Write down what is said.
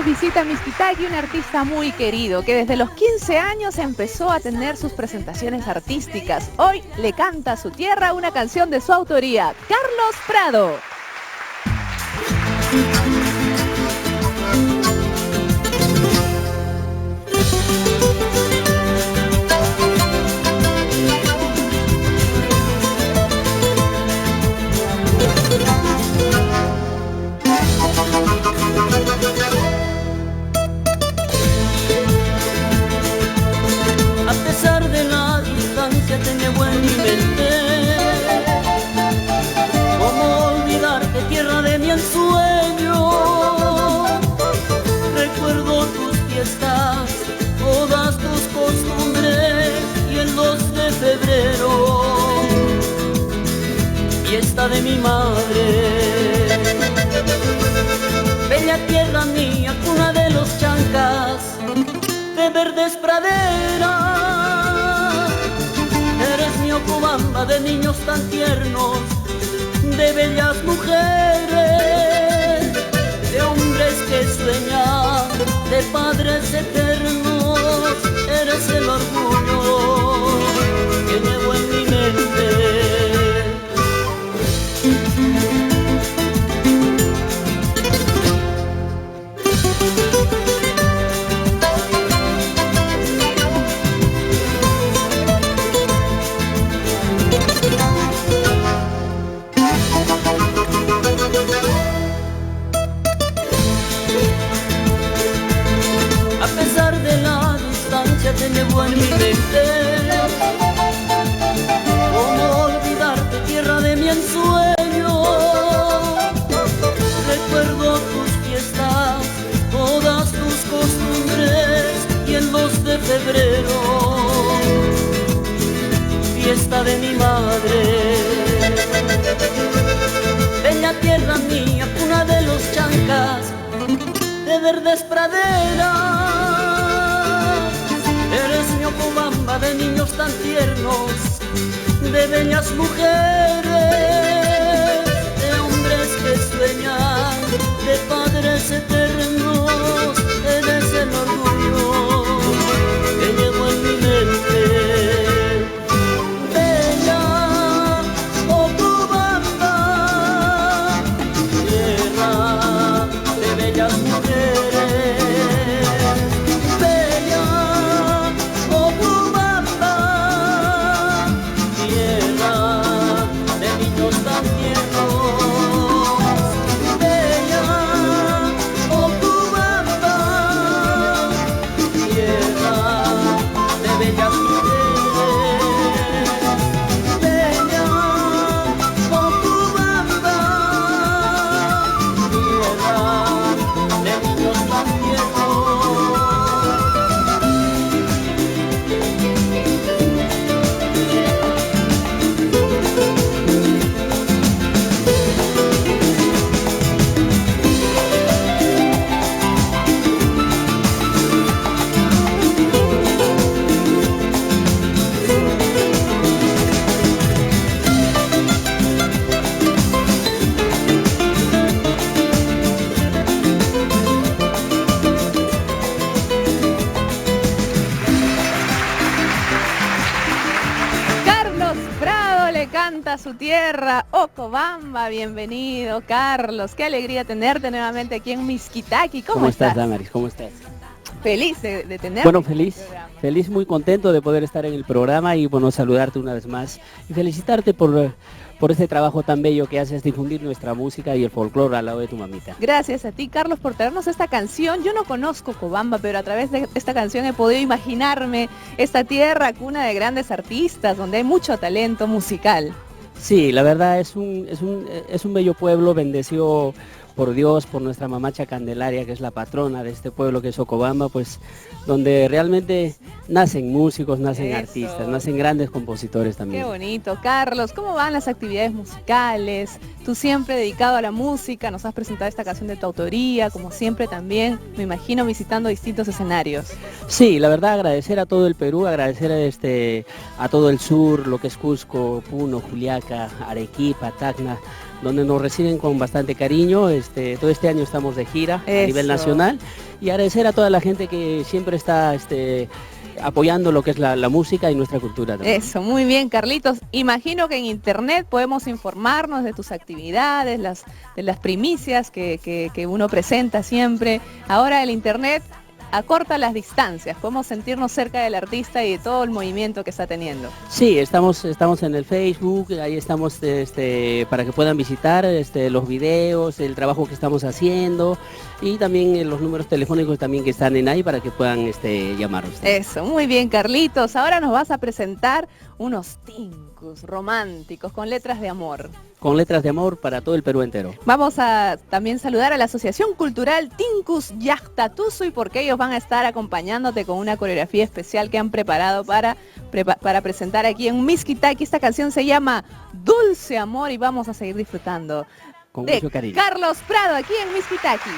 nos visita Mixquitaqui, un artista muy querido que desde los 15 años empezó a tener sus presentaciones artísticas. Hoy le canta a su tierra una canción de su autoría, Carlos Prado. A pesar de la distancia te llevo en mi mente. ¿Cómo olvidarte, tierra de mi ensueño? Recuerdo tus fiestas, todas tus costumbres, y el 2 de febrero, fiesta de mi madre. Bella tierra mía, cuna de los chancas, de verdes praderas. Eres mi Ocobamba de niños tan tiernos, de bellas mujeres, de hombres que sueñan, de padres eternos. Eres el orgullo que llevo en mi mente. Te llevo en mi mente. ¿Cómo olvidarte, tierra de mi ensueño? Recuerdo tus fiestas, todas tus costumbres, y el 2 de febrero, fiesta de mi madre. Bella tierra mía, cuna de los chancas, de verdes praderas. Eres mi Ocobamba de niños tan tiernos, de bellas mujeres, de hombres que sueñan, de padres eternos. Eres el orgullo que llevo en mi mente. Bella Ocobamba, tierra de bellas mujeres. Canta a su tierra, Ocobamba. Bienvenido, Carlos. Qué alegría tenerte nuevamente aquí en Mixquitaqui. ¿Cómo estás, Damaris? ¿Cómo estás? Feliz de tenerte. Bueno, feliz, muy contento de poder estar en el programa y bueno, saludarte una vez más y felicitarte por este trabajo tan bello que haces, difundir nuestra música y el folclore al lado de tu mamita. Gracias a ti, Carlos, por traernos esta canción. Yo no conozco Ocobamba, pero a través de esta canción he podido imaginarme esta tierra, cuna de grandes artistas, donde hay mucho talento musical. Sí, la verdad es un bello pueblo, bendecido por Dios, por nuestra mamacha Candelaria, que es la patrona de este pueblo que es Ocobamba, pues donde realmente nacen músicos, nacen artistas, nacen grandes compositores también. Qué bonito. Carlos, ¿cómo van las actividades musicales? Tú siempre dedicado a la música, nos has presentado esta canción de tu autoría, como siempre también, me imagino, visitando distintos escenarios. Sí, la verdad agradecer a todo el Perú, agradecer a todo el sur, lo que es Cusco, Puno, Juliaca, Arequipa, Tacna, donde nos reciben con bastante cariño. Todo este año estamos de gira a nivel nacional y agradecer a toda la gente que siempre está apoyando lo que es la música y nuestra cultura también. Eso, muy bien, Carlitos. Imagino que en internet podemos informarnos de tus actividades, de las primicias que uno presenta siempre. Ahora el internet acorta las distancias, podemos sentirnos cerca del artista y de todo el movimiento que está teniendo. Sí, estamos en el Facebook, ahí estamos para que puedan visitar los videos, el trabajo que estamos haciendo y también los números telefónicos también que están en ahí para que puedan llamarnos. Eso, muy bien, Carlitos. Ahora nos vas a presentar unos tincus románticos con letras de amor. Con letras de amor para todo el Perú entero. Vamos a también saludar a la Asociación Cultural Tincus Llaqtatusuy porque ellos van a estar acompañándote con una coreografía especial que han preparado para presentar aquí en Miskitaki. Esta canción se llama Dulce Amor y vamos a seguir disfrutando con de mucho cariño. Carlos Prado aquí en Miskitaki.